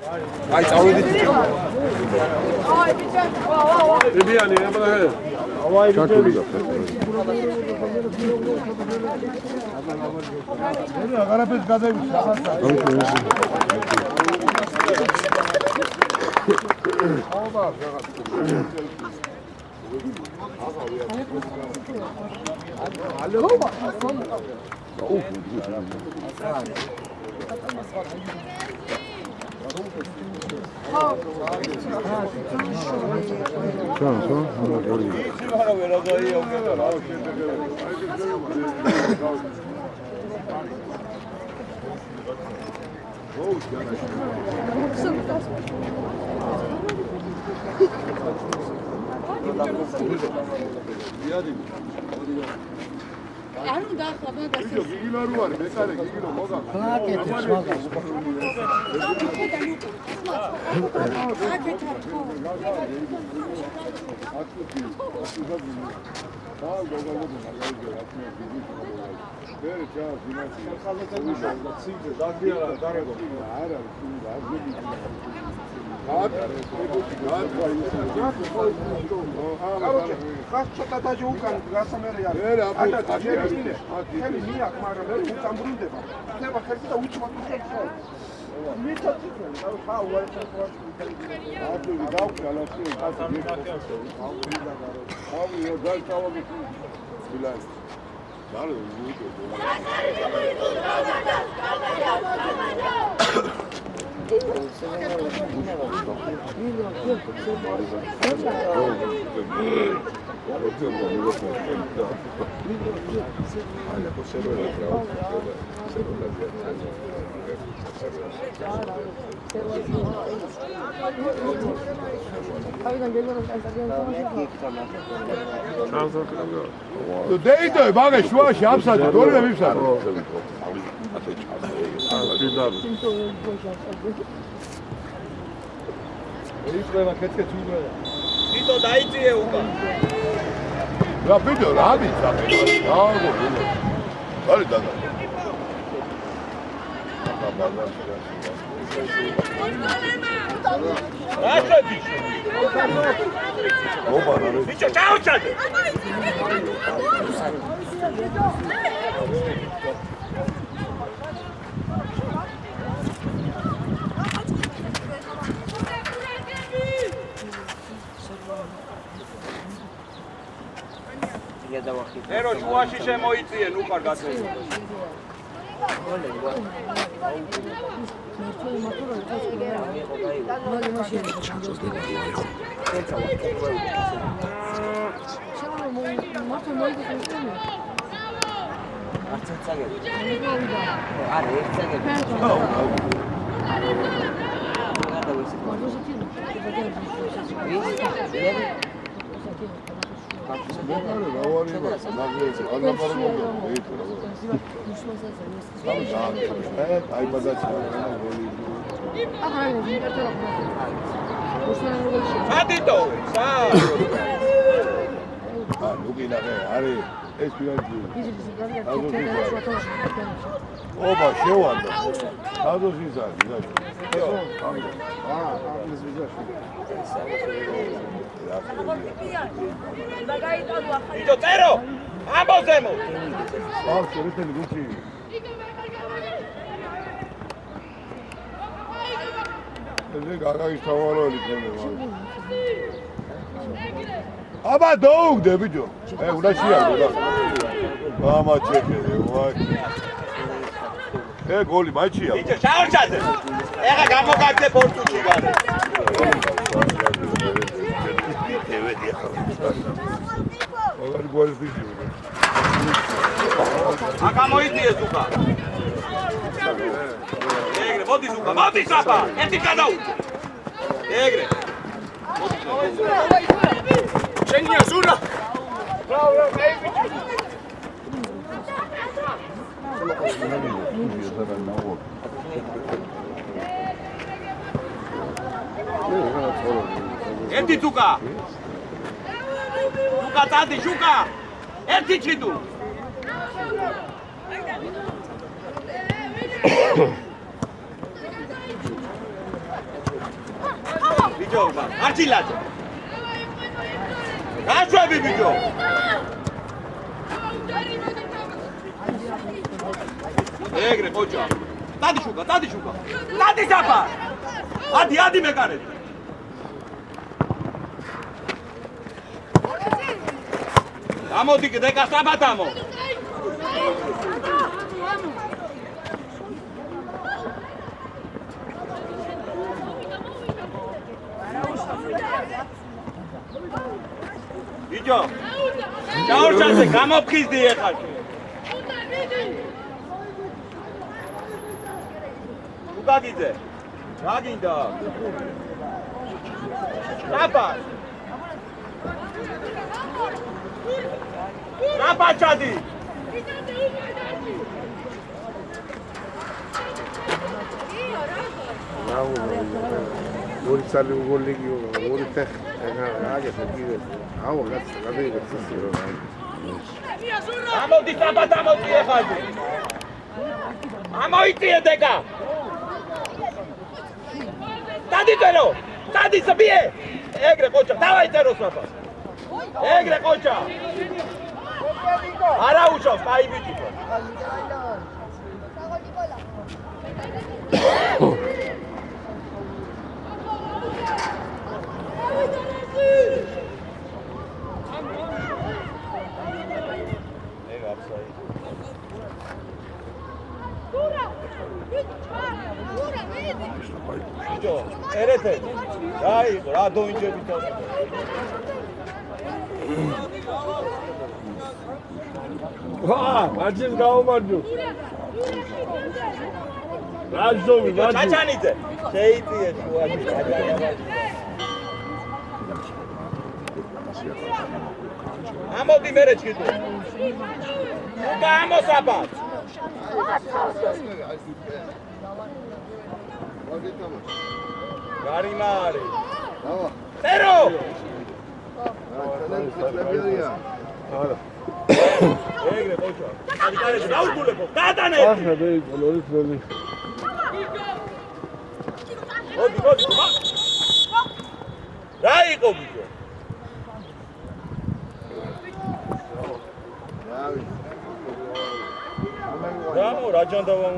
აი წავედით. ბიბიანი, აბა. ავაი ბიბიანი. აგარაფეს გადავიდეთ ახალსა. აბა, ანუ დაახლა მაგას გიგილო რო არის მეცარე გიგილო მოგა ხას ცოტა დაჟე უკან გასამერე არის. ადა დაჟერინე. ხელი მიაკ, მაგრამ მე უწამბრუნდება. ხება ხელი და უჩვათ უხეცო. მიწოთი ხა უარჩახო. აბი გავქალასი ხასი მიწოთი. აბი დაიწყავდი. ბილაი. დარო უიტო. Deito, bagă șoași, apsa, dorme mipsa. იწება კეთკეთ უბრალოდ. თვითო დაიწიე უკან. რა ბიდო რა ვიცა მე. აგო. არის დადა. რა ხები? ოპა რა. ბიჭო, ჩაუჩადე. ერო შუაში შემოიწიე, ნუ ხარ გაწევი. Oba, შევარდა. სადოს ის არის, გაშო. ბიჭო, წერო! ამბოზემო! აუ, შერეთელი გუჩი. ესე გაგაის თავაროელი ქონდა. აბა დაუგდე ბიჭო. უნდა შეაგო რა. მამა ჩეკერე, ვაი. გოლი მაჩია. ბიჭო, ჩაურჩადე. ეხა გამოგაგდე პორტუში გარე. ევედი ახლა. აგარი გოლის ბიჭო. აკა მოიწიე ზუკა. ეგრე, მოდი ზუკა, მოდი საფა. ერთი გადაუჭე. ეგრე. შენია ზურა. ბრავო, აი ბიჭო. ერთი ზუკა. ზუკა დადი, ზუკა. ერთი ჩიტუ. ბიჭო, არჩილაძე. გაშვები ბიჭო. ეგრე ყოჭა. დადი შუქა. დადი საფა. ადი მეკარე. გამოდი დეკა საბათამო. ბიჭო. ჩაურჩაზე გამოფხიზდი ეხლა. გაგიძე. გაგინდა. აბა. აბაჭადი. ორი წელი უგოლიგიო, ორი ფეხ, აგე ფიქრე. აუ, გადაიგეცსიო. ამოდი საბათამოდი ეხლა. ამოიწიე დეკა. დადი საბიე. ეგრე ყოჭა, დავაი წერო საფა. ეგრე ყოჭა. არა უშავს, აი ბიჭო. ბიჭო, ერეთე. აი, რა დოინჯები თავს. მაჯის გაუმარჯო. რაჟოვი, ჩაჩანიძე. შეიწიე შუაში, ჩაჩანიძე. ამოდი მერე ჩქიდო. გამოსაბათ. გარიმარი. წერო. ეგრე ყოჭა. კარგი, დაუგულებო. გადანე. ახლა ბეიკოლორი ფლები. მოდი. რა იყო ბიჭო? რა რაჯანდავა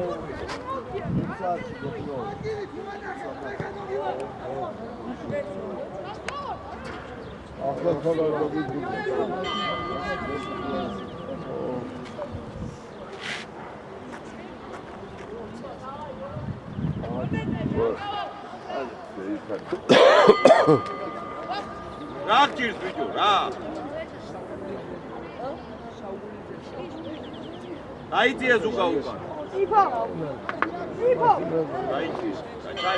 ახლა ხოლმე გიგო. რა გჭირს ბიჭო, რა? აიწიე ზუკა უკან. იფო. აიწიე.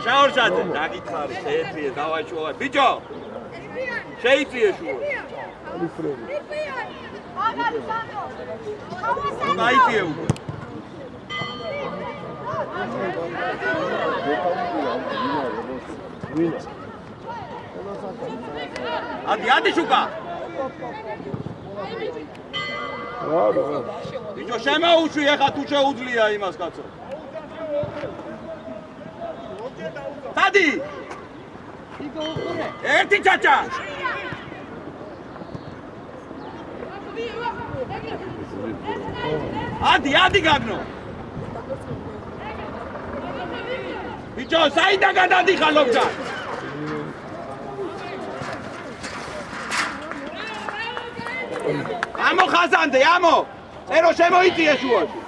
შაურჩაძე, დაგითხარი, შეეწიე, დავაჩუა. ბიჭო. შეიწიე შუა. აიწიე უკან. ადი შუკა. ბიჭო შემოუშვი ახლა თუ შეუძლია იმას კაცო. დადი. ერთი ჩაჩა. ადი გაგნო. ბიჭო საიდან გადადიხარ ლობჯა? ამო ხაზანდე, ამო. წერო შემოიწიე შუაში.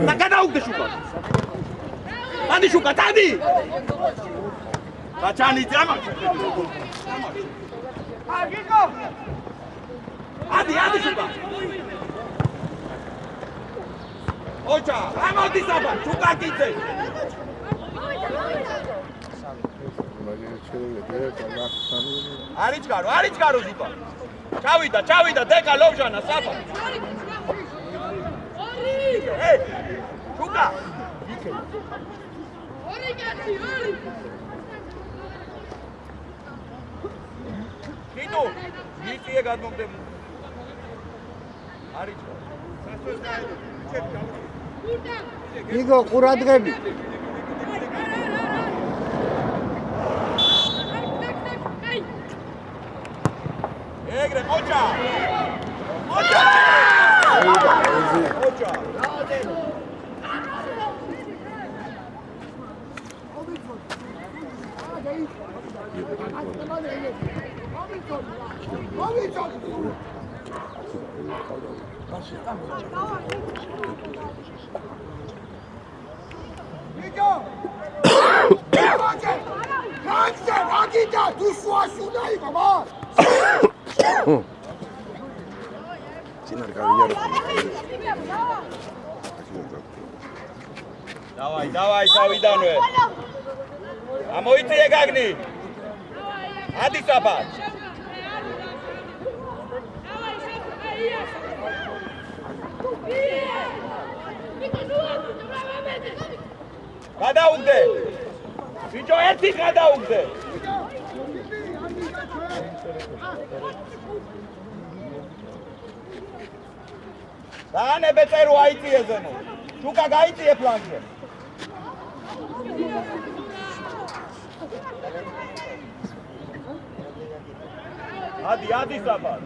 და გადაუგდე შუკა. დადი შუკა, დადი. გაჩანიძე ამა. აგიკო. ადი შუკა. ოჭა, ამოდი საბა, შუკა კიცე. არიჩკარო ზუკა. ჩავიდა დეკა ლოვჟანა საფა. შუკა. კიტო, მიწიე გადმომდე. არიჩკარო. იგო ყურადღები. ოჯა ოჯა ოჯა Давай, давай, დავიდანვე. ამოიწიე გაგნი. ადი საფარ. გადაუგდე. ბიჭო, ერთი გადაუგდე. დაანებე წერო აიწიე ზემო. შუკა გაიწიე ფლანგზე. ადი საფარ.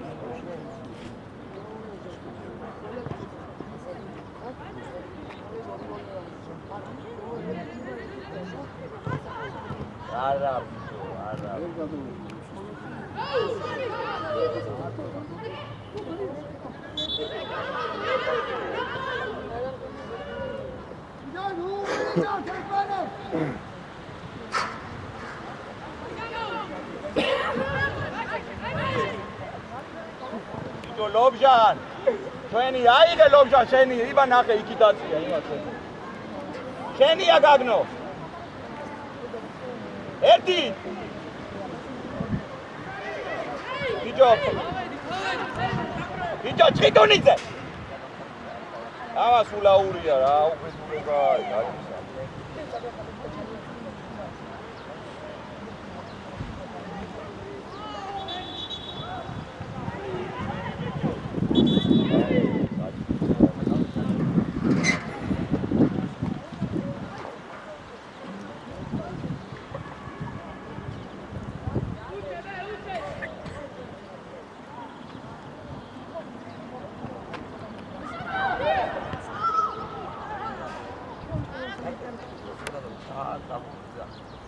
არა. ლობჟან ჩვენი აიღე ლობჟან შენი იბა ნახე იქიდაცია იმასე შენია გაგნო ერთი ბიჭო ჩიტუნიძე ამა სულაურია რა უფესურება არის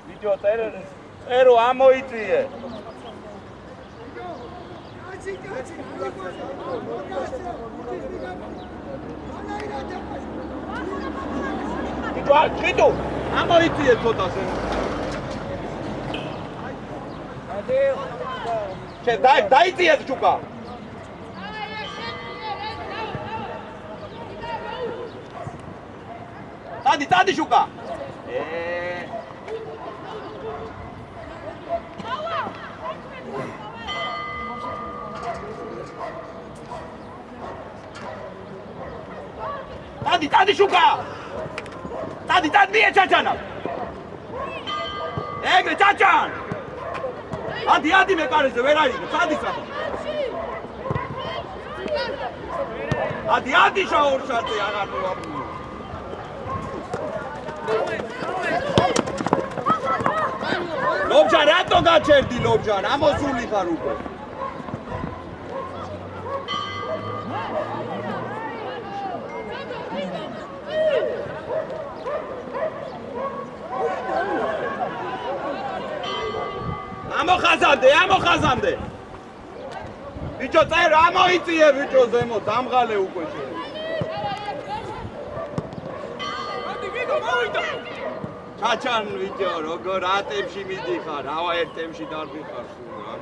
ბიჭო წერო ამოიწიე ბიჭო ამოიწიე ცოტაზე დაიწიე ჩუკა დადი შუკა დადი შუკა დადი მიე ჩაჩანა ეგრე ჩაჩან ადი მე კარზე ვერ აიღე დადი საფა ადი შაურშატი აღარ მოაფუ ლობჟან რატო გაჩერდი ლობჟან ამოსული ხარ უკვე ამოხაზამდე ბიჭო წერ ამოიწიე ბიჭო ზემო დამღალე უკვე შენ ჩაჩან ვიდეო როგორ ატემში მიდიხარ ავა ერთ ტემში დარბიხარ სულ რა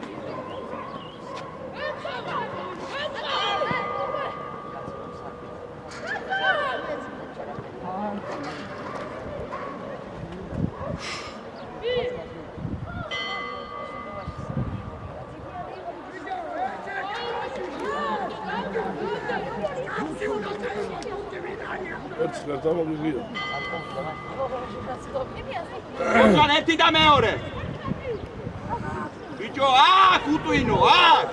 ერთი და მეორე ბიჭო აქ უტვინო აქ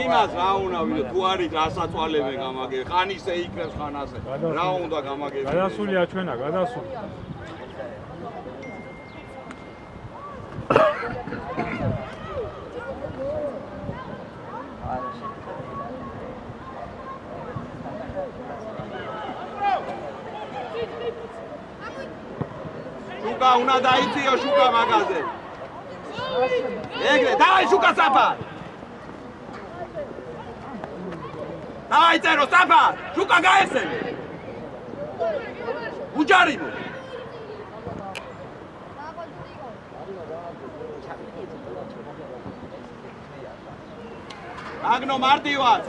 იმას რა უნდა ვიდო თუ არის დასაწვალებენ გამაგე ხან ისე იქნებს ხან ასე რა უნდა გამაგე გადასულია ჩვენა გადასული შუკა უნდა დაიწიო შუკა მაგაზე ეგრე დავაი შუკა საფა დავაი წერო საფა შუკა გაესწრე უჯარიმო აგნო მარტივად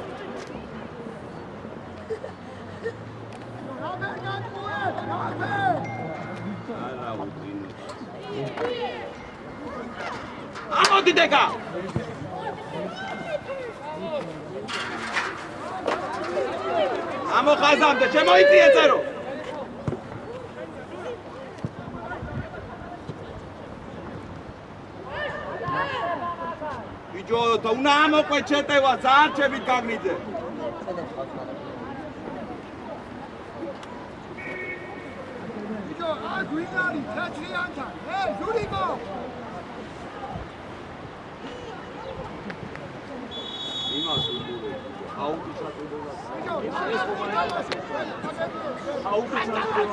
ამოდი დეგა ამოხაზამდე შემოიწიე წერო ბიჭო უნდა ამოყვე ჩეტევა ზარჩებით გაგნიძე გვინარი თეთრიანთა ჟურიკო იმას უდურე აუტი ჩატურდება აუტი ჩატურდება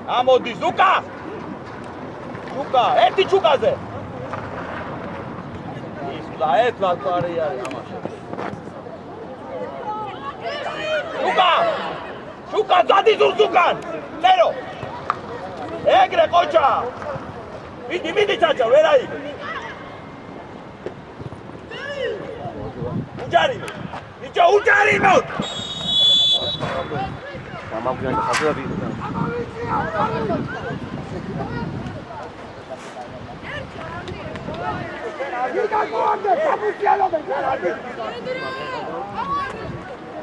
ამოდი ზუკა ზუკა ერთი ჩუკაზე ის და ერთ ლაკარი არის ამაში ზუკა ზუკა დადი ზუკან წერო ეგრე ყოჩა მიდი ჩაჩა ვერაი უჯარიმო ბიჭო უჯარიმო გამაგზავნე ხაზები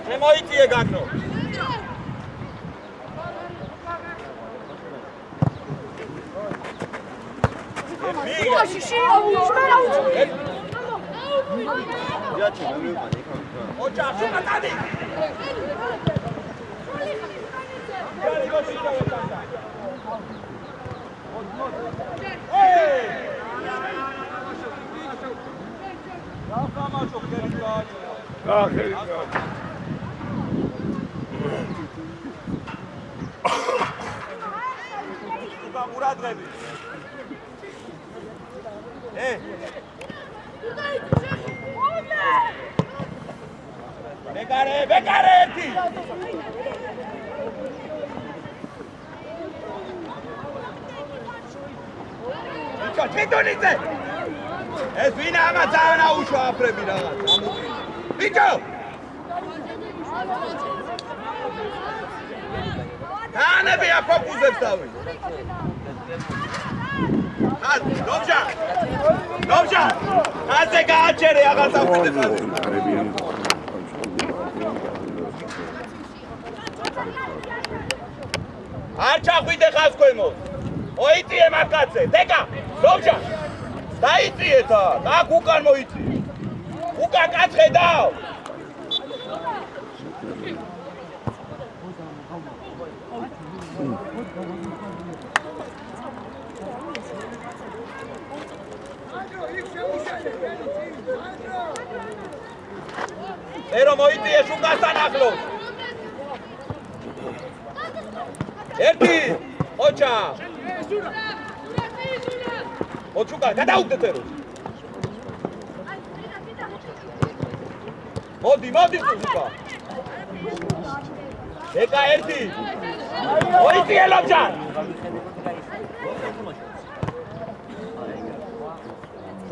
შემოიწიე გაგნო ოჯა შუკა დადი მურადღები ბეკარე ერთი ჩიტონიძე ეს ვინ ამა ძალიან აუშვა აფრები რაღაც ბიჭო თანები აფოკუსებს თავი ნომჟა ასე გააჩერე აღარ დავხდები არ ჩახვიდე ხას ქვემოთ მოიწიე მაგაცე დეგა ნომჟა დაიწიე და აქ უკან მოიწიე უკან კაცხედავ ერო მოიწიე შუკასთან ახლოს ერთი ოჩა ოჩუკა გადაუგდეთ ეროს მოდი შუკა ეკა ერთი მოიწიე ლობჯან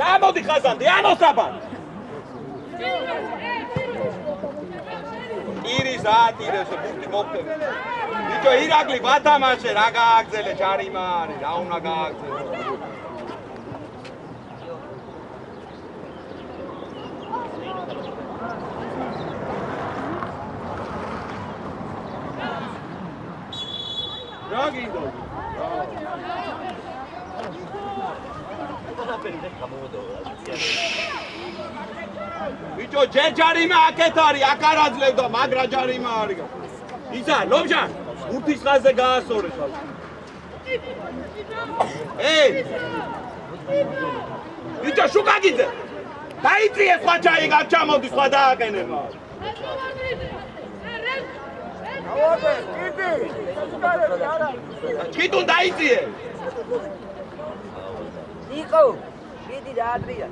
გამოდი ხაზანდი ამოსაბან ირის ატირეს ბურთი მოგდები ბიჭო ირაკლი ვათამაშე რა გააგზელე ჯარიმა არის რა უნდა გააგზელო რა გინდა? ბიჭო, ჯერჯარიმა აქეთ არის, აქ არ აძლევდა, მაგრა ჯარიმა არის. ისა, ლობჟან, ურთის ხაზზე გაასორე ხალხი. ბიჭო, შუკაგიძე. დაიწიე სხვა ჩაი გაჩამოდი, სხვა დააყენება. ჩკიტუნ დაიწიე. ნიკო, მიდი რა ადრია.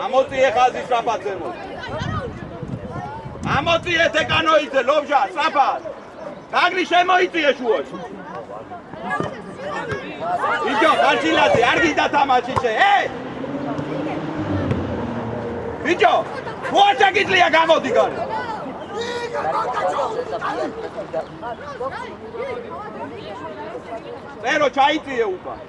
ამოწიე ხაზი საფათზე. ამოწიე თეკანოიძე, ლობჟა, საფათ. გაგრი შემოიწიე შუაში. იდო, ხარჯილაძე, არ გიდა თამაში შე, ბიჭო, ხوار შეგიძლია გამოდი გარე. წერო ჩაიწიე უკან.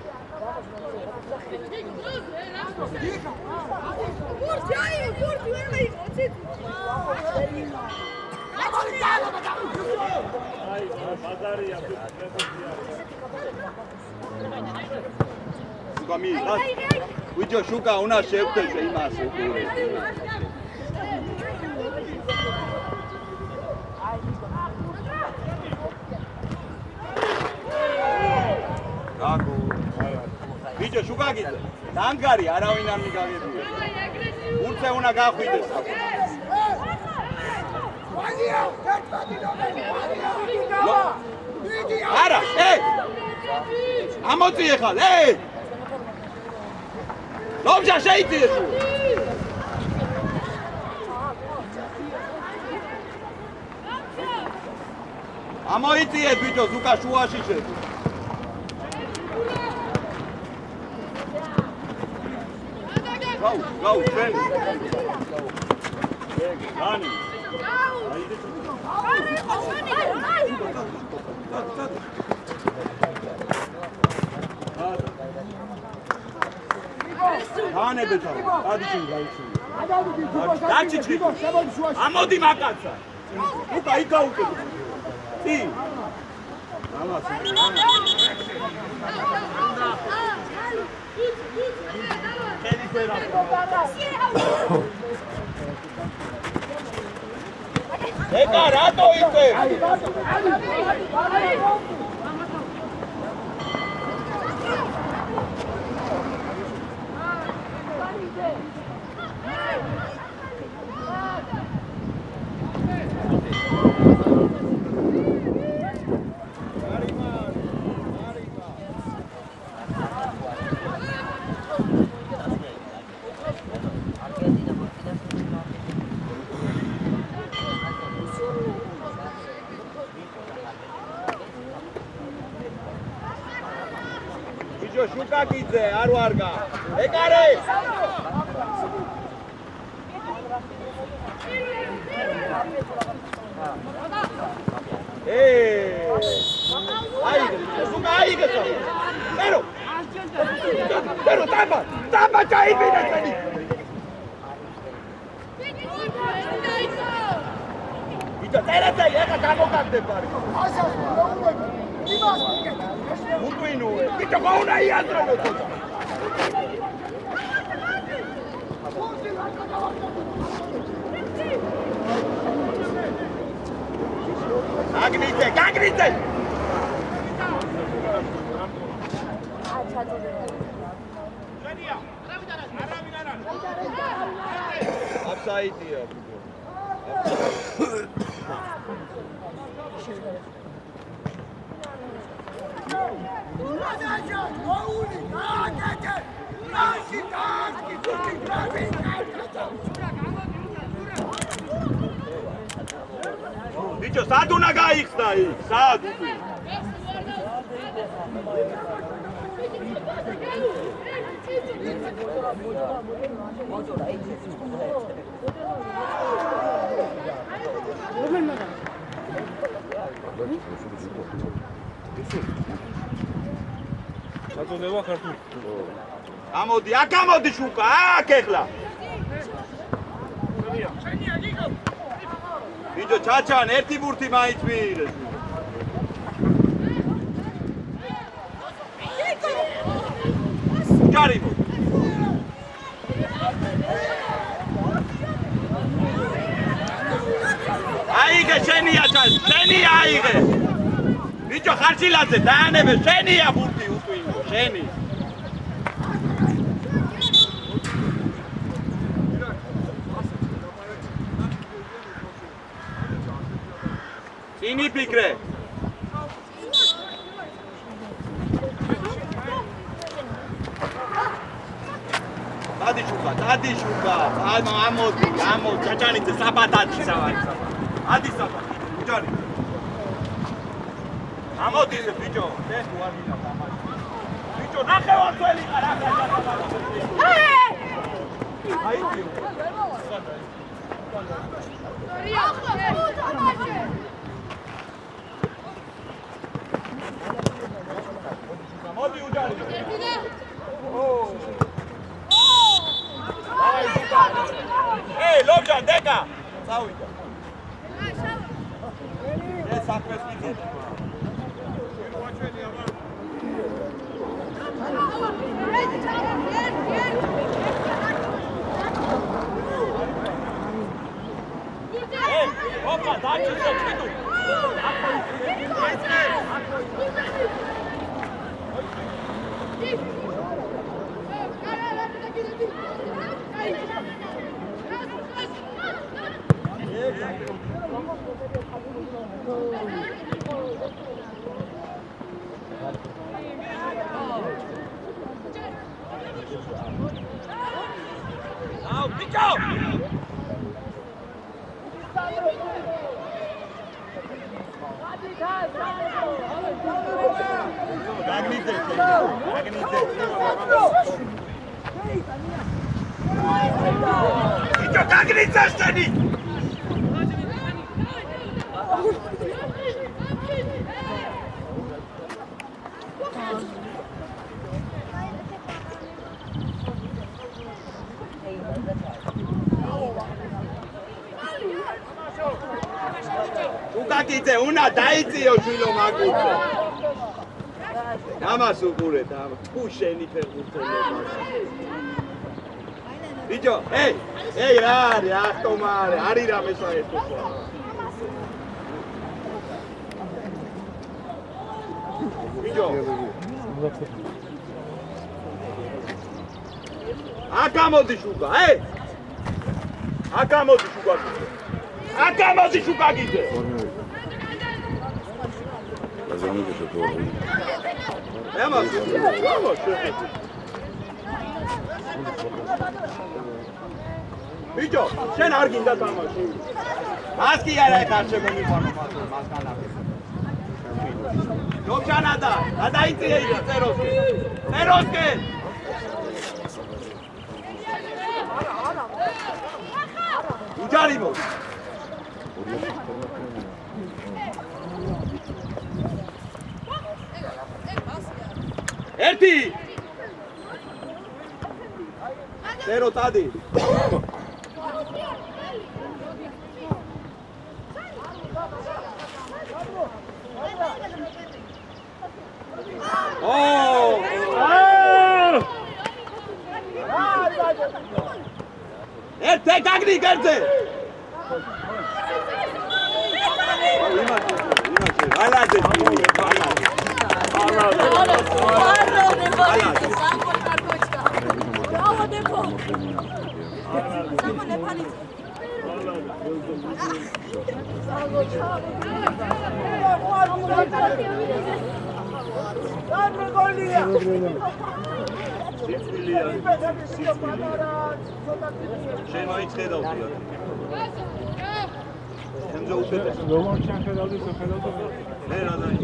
ვიჯო შუკა უნდა შევხვდე იმას გაგო ვიჯო შუკა გიძე დამგარი არავინ არ მიგაგებია ურცე უნდა გახვიდეს არა ამოწიე ხალ ლობჟა შეიწიე თუ ამოიწიე ბიჭო ზუკა შუაში შედ გაუ შენ განი ანებე თავი, ადიჩი გაიცი. დაჩიჩი. ამოდი მაკაცა. უკა იქა უკე. ი. ამას. ქენიფერა. ეკა რატო იწე? შუკაკიძე არ ვარგა ეკარე აიგე ტერო ტაბა ჩაიბინა წელი იტა ტერაცა ეხა გამოგაგდება Utuinu, kita kau nak iat terus tu. Kagrite. Upside dia. Bicho, sadu na gaixda aí, sadu. აწოდება ქართული. ამოდი, აქ ამოდი შუკა, აქ ეხლა. ბიჭო, ჩაჩან, ერთი ბურთი მაინც მიიღეს. ჯარიმო. აიღე შენია ჩან, შენია აიღე. ბიჭო, ხარჯილაძე, დაანებე, შენია ბურთი უტვინო, შენი. წინი ფიქრე. დადი შუკა, ამოდი, ჩაჩანიძე, საბათადი სავარი. ადი საბათი, უჯარი. ამოდი ბიჭო, ეს უარგინა თამაში. ბიჭო, ნახევარწველი ხარ, ახლა აიძი. მოდი უჯარი. Hey, Lobjan, Deka! Sauida. Yes, sacrifice me. Hey, opa, dá-te o seu título. Now, pick out! Ukakite, una daitio shilo makuto. Nama sukure, tama. Pusheni pergutelo. Bicho, hey, rari, a tomare, arira mesa esto. Bicho. Acamodi shuka, hey. Acamodi shuka. Acamodi shuka gite. Bicho, შენ არ გინდა თამაში. მას კი არა ეხარშე მომიფანო მას განაგე. ნოჩანადა, გადაიწიე ის წეროსკე. წეროსკე. უჯარიმო. ერთი წერო ტადი Erte gagni gerte Alade შენ მაინც ხედავდი ემზო უშეთეს როგორ შენ ხედავდი შეხედავდი მე რა დაი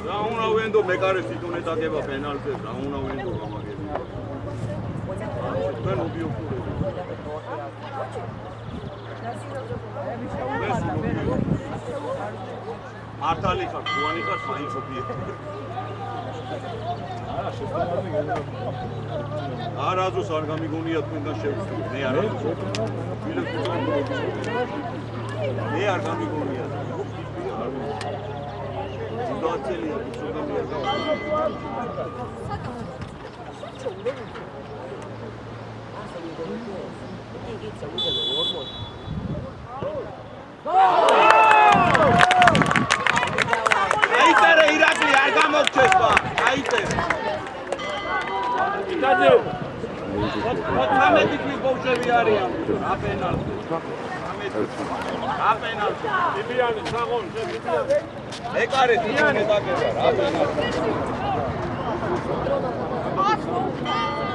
რა უნდა ვენდო მეკარე სიტუნე დაგება პენალზე რა უნდა ვენდო გამაგები თქვენ ობიექტურები. მართალი ხარ, გუანი ხარ, მაინც ობიექტური. არაზოს არ გამიგონია თქვენგან შევწყვეტ. მე არ მე არ გამიგონია. დააწელია ცოტა აიწერე ირაკლი არ გამოგჩეს და აიწერე იტაძე 13 წლის ბავშვები არიან აპენალზე აპენალზე ბიბიანი საღონ ბიბიანი ეკარე დიანი დაგება აპენალზე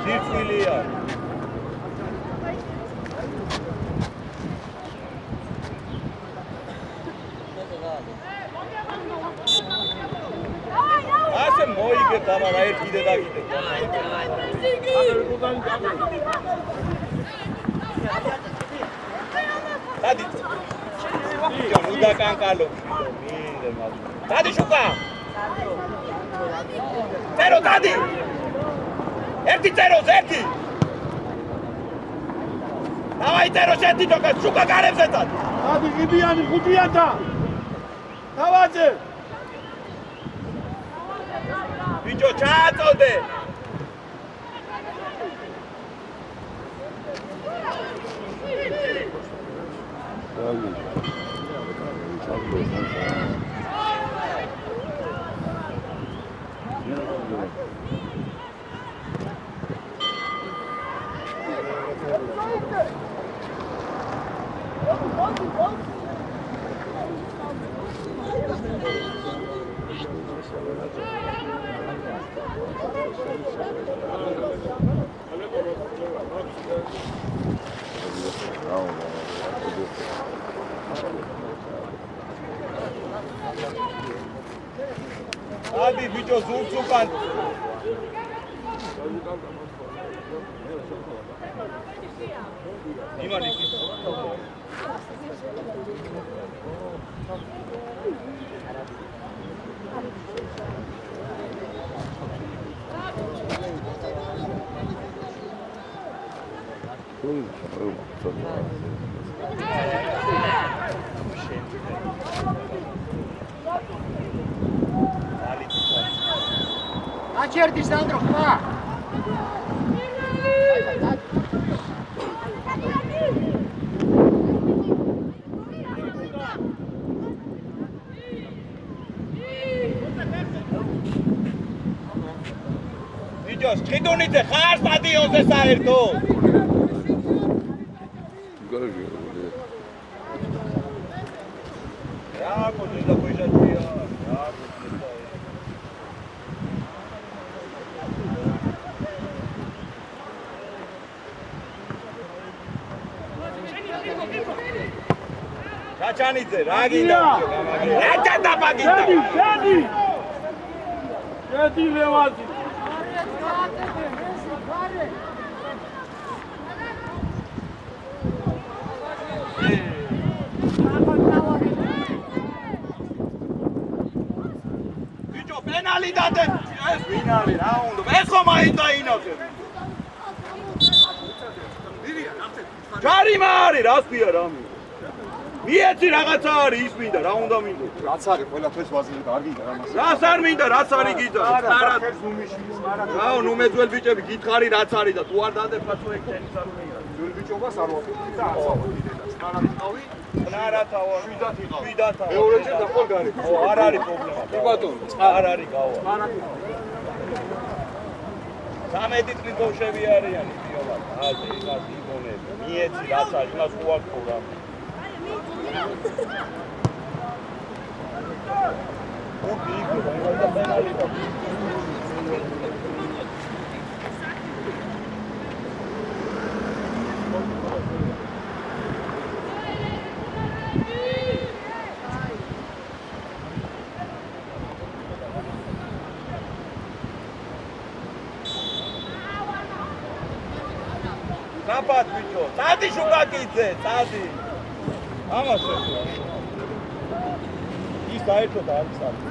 ძირწვილია ასე მოიგებ და მაგრამ ერთ კიდე დაგიდე. დადი. უნდა კანკალო. დადი შუკა. წერო დადი. ერთი წეროს ერთი. დავაი წერო შეერთი ჯოკა შუკა გარებზე დადი. დადი გიბიანი ხუთიანდა. დავაძე. ბიჭო ჩააწოდე Adi bicho zoom sukan. Imani. Acerti Sandro, qua! Videos, skidunite, ხარ სტადიონზე საერთო. რა გონი და ბიჭია, რა Chachanidze, რა გინდა? რა დაბაგინდა? შედი ლევაზი. ბიჭო, პენალი დადე. ეს ვინ არის? რა უნდა? ეს ხომ აიტაინავდა. ჯარიმა არის, რას ქვია რამე? მიეცი რაღაცა არის ის მინდა რა უნდა მინდა რაც არის ყველაფერს ვაზრები არ გინდა რა მასე რას არ მინდა რაც არის გინდა არა რაო ნუ მეძველ ბიჭები გითხარი რაც არის და თუ არ დადებ კაცო ეგ ტენის არ უნდა ძველ ბიჭობას არ ვაფიქრი და ასავა დიდედას ნარატავი ნარატავა შვიდათა მეორეჯერ დახვალ გარი ო არ არის პრობლემა კი ბატონო არ არის გავა 13 წლის ბავშვები არიან იდიოლა ასე იმას იგონები მიეცი რაც არის იმას უარყო რა Opi, da penalidade. ნაფად ბიჭო. წადი შუგაკიძე, წადი. ამასე. ის საერთოდ არის არის.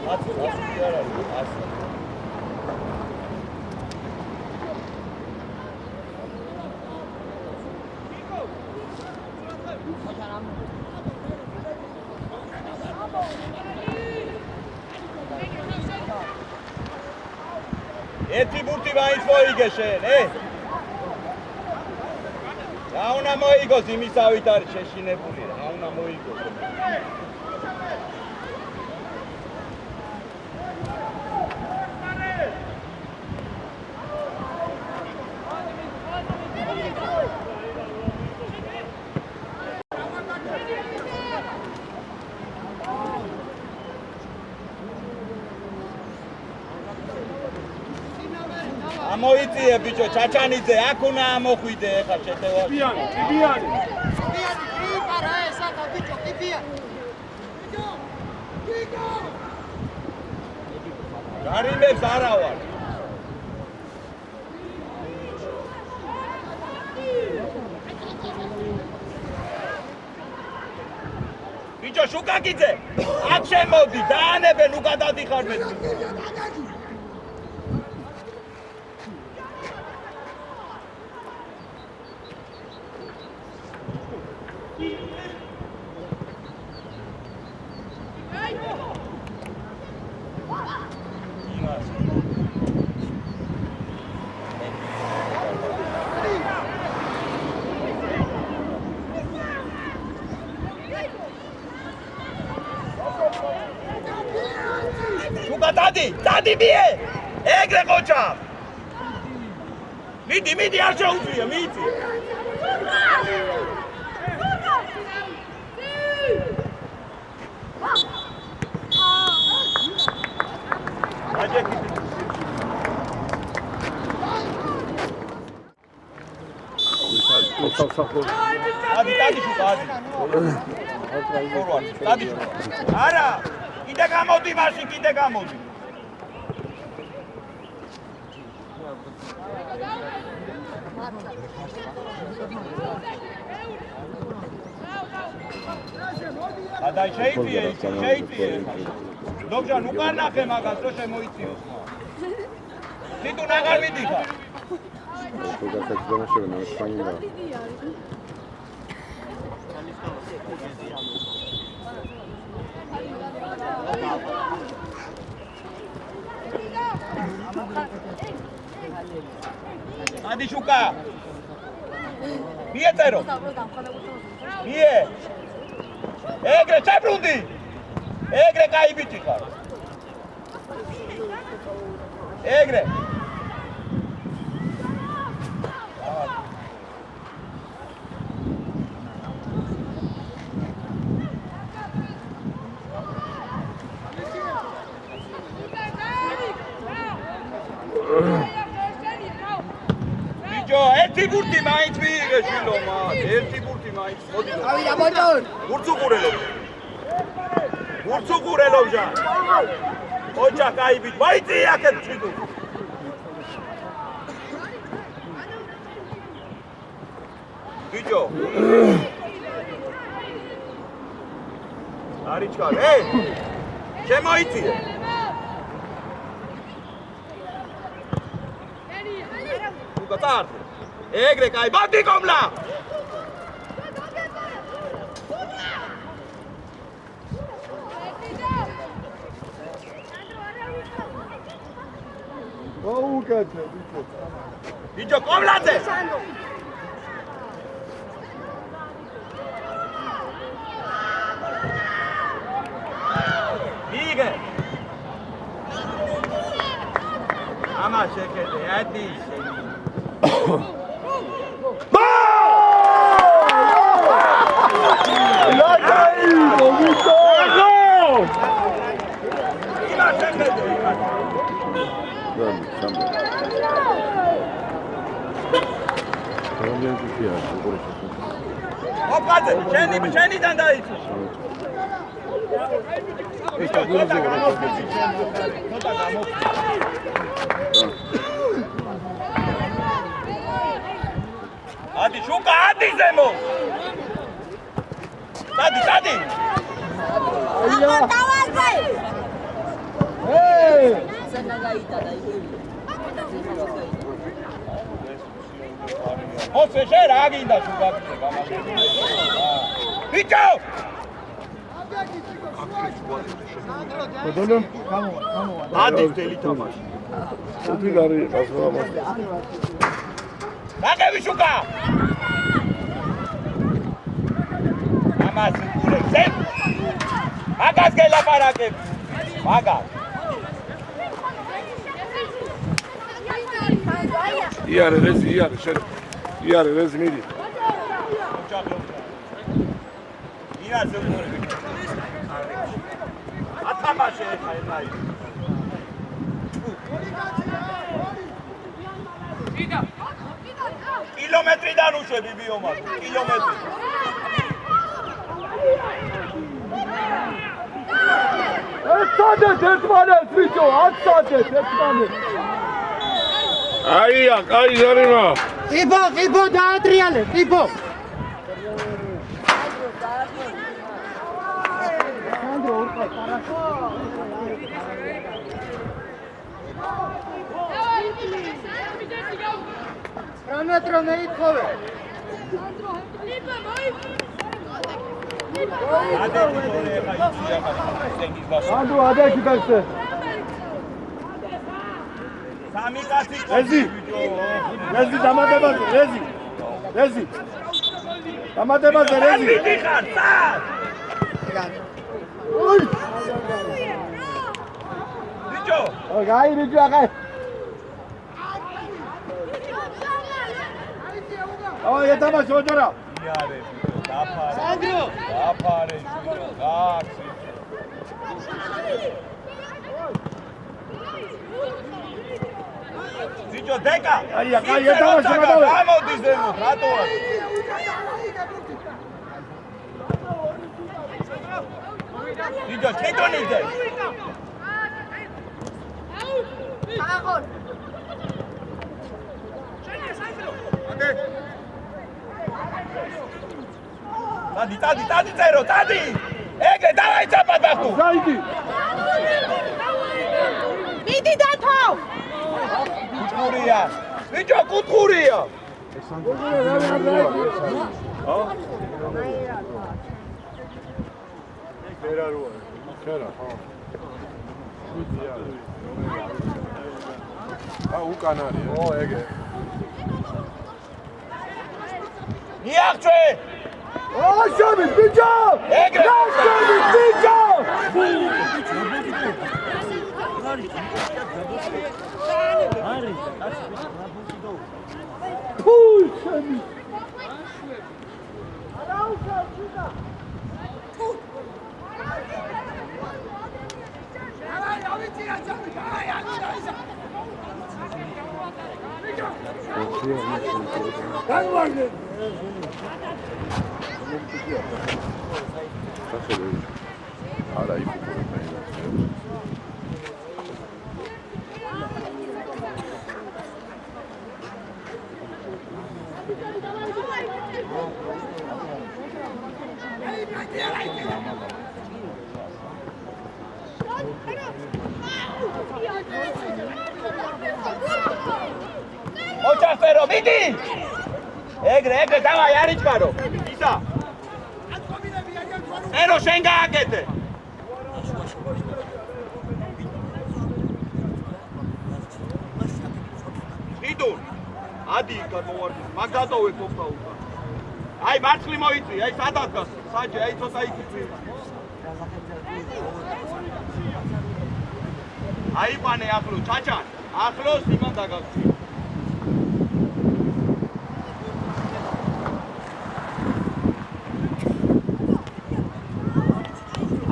100 არ არის 100. ერთი ბურთი მაინც მოიგე შენ, რა უნდა მოიგოს იმისავით არის შეშინებული, რა უნდა მოიგოს. მოიწიე ბიჭო ჩაჩანიძე აქ უნდა ამოხვიდე ეხლა შეტევაში ტიბიანი იპარა ესაკა ბიჭო ტიბიანი ბიჭო გარიმებს არა ვარ ბიჭო შუკაკიძე აქ შემოდი დაანებენ უკან დადიხარ მე Dadi bie! Egre kocha! Midi ar შეუძლია, მidi. Dadi შუა, dadi შუა. არა, კიდე გამოდი მაშინ, კიდე გამოდი. Adai შეიწიე. Დოგჯან უკან ნახე მაგას რო შემოიწიოს. თვითონ აღარ მიდიხარ. Adi შუკა. მიეწერო. მie. ეგრე ჩაბრუნდი. ეგრე კაი ბიჭი ხარ. ეგრე. ბიჭო, ერთი ბურთი მაინც მიიღე შილომა. ერთი ბურთი მაინც. მოდი. ავიდა ბოჭორ. Urțucurelov ja. Ocha kai bit. Baiti aket chidu. Bijo. Arichka, hey. Chemoiti. Ugatar. Egre kai bati komla. Bicho, komlate! Bige! Ama şekerde, hadi Hopate, şeniden daha iyi. ადი შუკა ადი ზემო დადი ოცე შე რა გინდა შუკა ბიჭო ბოდოლო ადი ძელი თამაში უთი გარი გასვლა დაგები შუკა ამას ურეცე მაგას გელაპარაკებ მაგას იარე რეზი იარე შენ იარე რეზი მიდი ირაზე უყურე ათამაშე ხა ელაი კილომეტრიდან უშვები ბიომად კილომეტრი აცადეთ ერთმანეთს ბიჭო აცადეთ ერთმანეთს აია კაი ზარიმა ყიბო დაატრიალე ყიბო Metro ne ithove. Andro adaki berse. Sami kati. Rezi damadebaz Rezi. Damadebaz Rezi. Bicho. Gai bicho gai. Oh, ya estamos chora. Iare, Sandro. Dapare, gaksi. Bicho deka. Ai, ya estamos chora. Vamos dizendo, rato. Bicho, ¿qué tonite? Agor. Tadi, zero, tadi! Egre, давай წაპატახტუ! Zaydi! მიდი დათო! კუთხურია! ბიჭო, კუთხურია! უკანარია. ო, ეგე. მიაღწვე! Aşağı bicho! Egre! Aşağı bicho! Ara iyi მოჭაფერო, მიდი! ეგრე, დავაი, არ იჩქარო. ისა. ერო შენ გააკეთე. იდო. ადი გამოვარდი. მაგ დატოვე თოფა უკან. აი, მარცხლი მოიწვი, აი სადაც გას. საჯე, აი ცოტა იქი. აი პანე ახლო, ჩაჩან. ახლოს იმან დაგაგწი.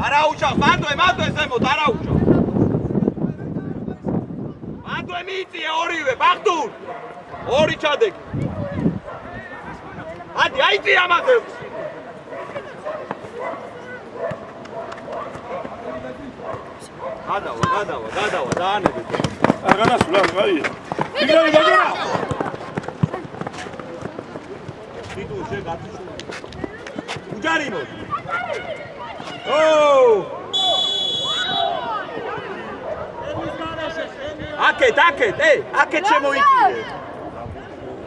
არაუჩა, მანდვე ზემოთ, არაუჩა. მანდვე მიიწია ორივე, ბახტურ. ორი ჩადეგი. ადი, აიწია ამაზე. გადავა, დაანებე. განასვლა, აი. იგრე, გაგერა. უჯარი მოდი. ო! აკეთ, აკეთ შემოიწიე.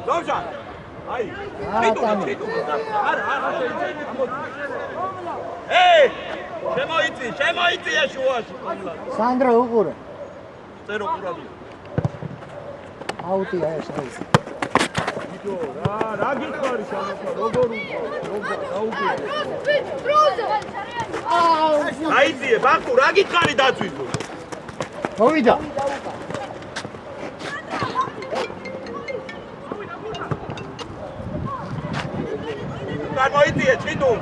დოჟან. აი. არა. შემოიწიე შუაში. სანდრო უყურე. წერო ყურადღე. აუტია ეს. რა გიხარი სამოქა როგორ დაუგე აიძიე ბახტუ რა გითხარი დაწვიდო მოვიდა გამოიწიე ჩიტუ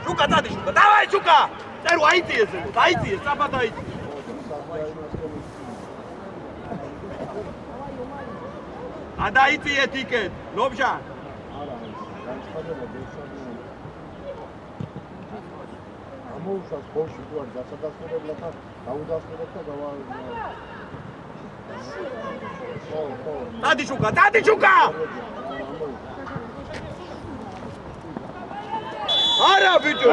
შუკა დადი შუკა დავაი შუკა წერო აიძიე ზემოთ აიძიე საფად აიძიე ადაიწიე ტიკეტ ლობჟან ამოუშავს ბოლში თუ არ დასადასტურებლად და დაუდასტურებ და დადი შუკა არა ბიჭო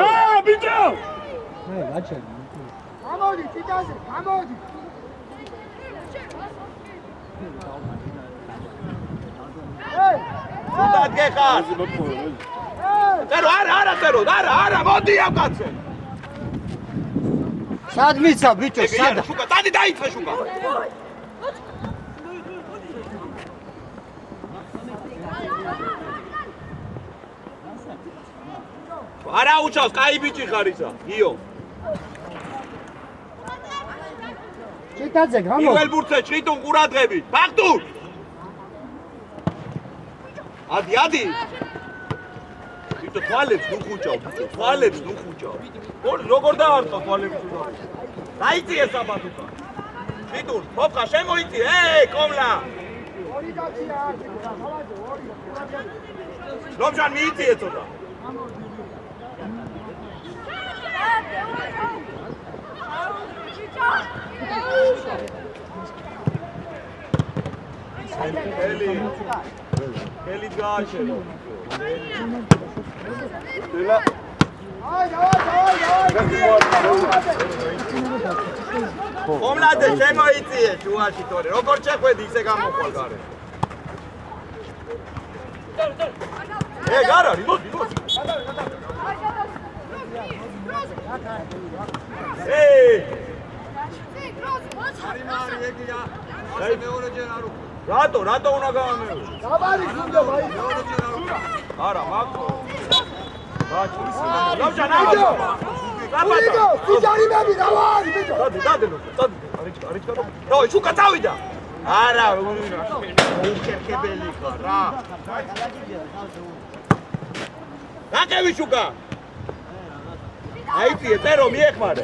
მე გაჩერდი გამოდი ტიტაზე გამოდი დადგე ხარ არა მოდი ამ კაცო სად მიცა ბიჭო სად შუკა დადი დაიწყე შუკა არა უჩავს კაი ბიჭი ხარ ისა გიო ტიტაზე გამო პირველ ბურთზე ჩიტუნ ყურადღებით ბახტუ ადი ბიჭო თვალებს ნუ ხუჭავ როგორ დაარტყა თვალებს დაიწიე საბათუკა ჩიტუნ მოფხა შემოიწიე კომლა ლობჟან მიიწიე ცოტა Eli gașe. Omlade, ce mai ție, șuașitore? Rogor ce credi se gamo colgare. Gara, rimot. რატო უნდა გამამეორე? დაბალი გუნდა მაი. არა, მაგო. ლავჯან ამო. ბიჭო, სიჯარიმები დავარი, ბიჭო. დადი. არიჩკა. დაი, შუკა წავიდა. არა, უხერხებელი ხარ რა. დაკევი შუკა. აიწიე, წერო მიეხმარე.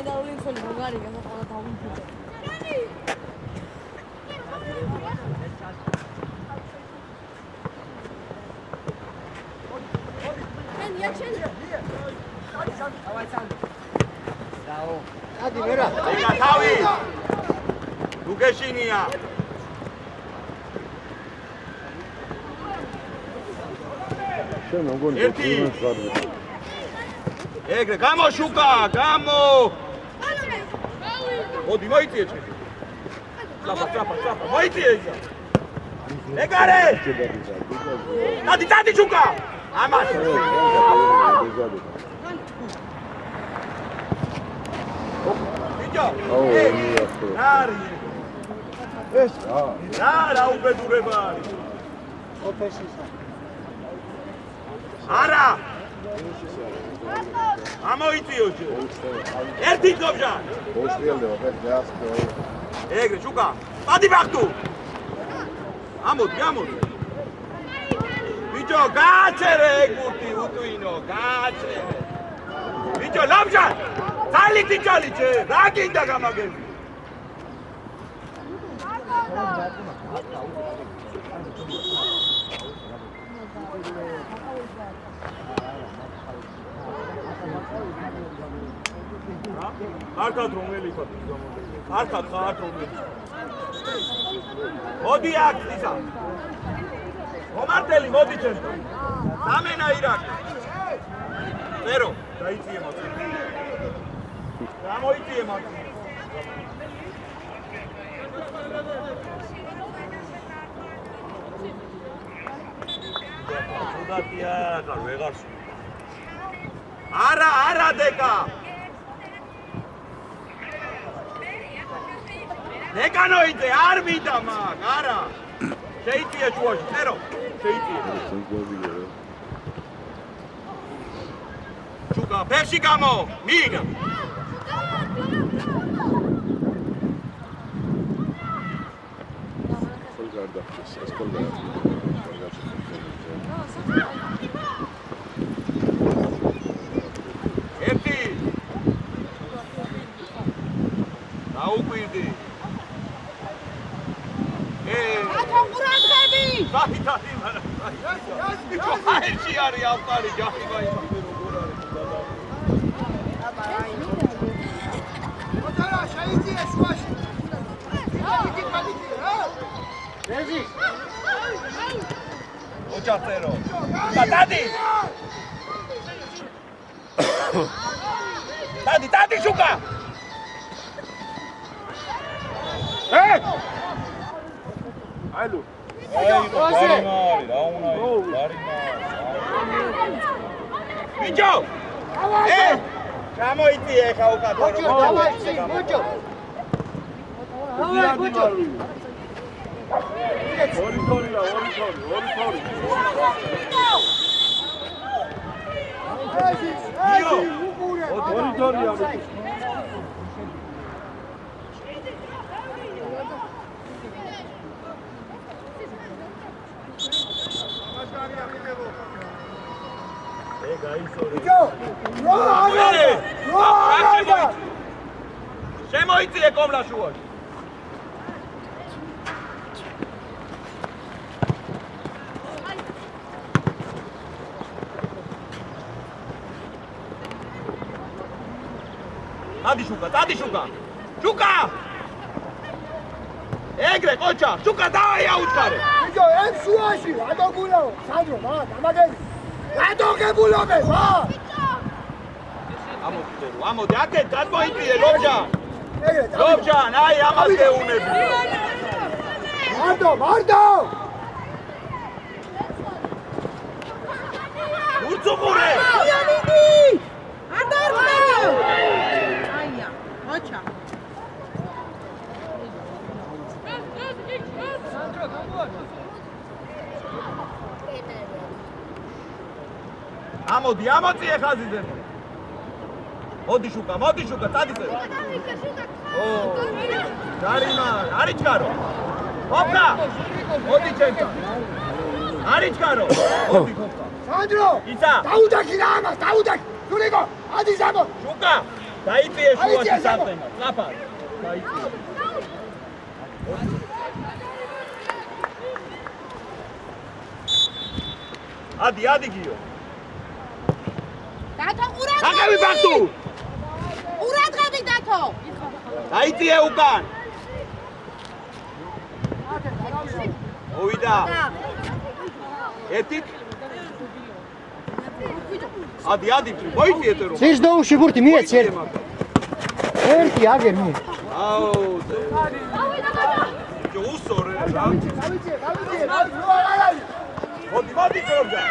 ადი ვერა ეკა თავი ლუკეშინია შენ მოგონი ეგრე გამო შუკა გამო მოდი მოიწიე ჩეთი ტრაპა მოიწიე ისა ეგარე დადი შუკა ამას რა უბედურება არის ოფესისა არა ამოიწიო ერთი გობჟან ეგრე შუკა დადი ბახტუ ამოდი ბიჭო გააჩერე ეგ ბურთი უტვინო გააჩერე ბიჭო ლამჟან ძალით იჭალიჩე რა გინდა გამაგები Arkad romeli ხარ? Arkad ხარ რომელი? მოდი აქ ისა. მომარტელი მოდი ჩემთან. სამენა ირაკ. წერო, დაიწიე მას. გამოიწიე მას. უდატია რა ვეღარ სულ. არა დეკა. დეკანოიდე არ ვიდა მაგ, არა. შეიწიე შუაში, წერო. შეიწიე. ჩუკა, ფეხში გამო, მიიღა. ერთი. დაუკვირდი. ათონყურადები! დაიტანი მარა. აიში არის ავტარი ჯახიმა ის როგორ არის დადა. მოძარა შეიწიე შუაში. იგი მაგიჭირე რა? რეზი. ოჯახერო. დადი. დადი შუკა. Алло. ბიჭო! გამოიწიე ხა უკათო მოჭო, დავაიწი, მოჭო. დავაი, მოჭო. ორი თორია. ორი თორია. შემოიწიე კომლა შუაში. დადი შუკა. შუკა! ეგრე ყოჩა, შუკა დავაი აუჩქარე. ბიჭო, ეს შუაში, ადოგულო, სანდრო, მა, დამაგები. ადოგებულობე, მა. ამოდი, აკეთ გადმოიწიე, ლობჯან. ეგრე, ლობჯან, აი ამას გეუნები. მარტო. ურცუყურე. იამიდი! არ დარბევ! აია, მოჩა. ამოდი, ამოწიე ხაზიზე. მოდი შუკა, წადიწე. დარიმა, არიჩქარო. ხოფკა. მოდი ჩემთან. არიჩქარო. მოდი ხოფკა. სანდრო! ისა. დაუდაკი რა ამას, დაუდაკი. სულიკო, ადი ზამო. შუკა, დაიწიე შუაში საფენა. ლაფარ. დაიწიე. ადი გიო. დათო ყურადღები! აგები ბახტუ. ყურადღები დათო! დაიწიე უკან. მოვიდა. ეთიკ. ადი, მოიწიეთ რომ. სის დაუში ბურთი მიეც ერთი. ერთი აგერ მი. აუ. ჯოუსორე. დავიძე. მოდი ჯორჯა.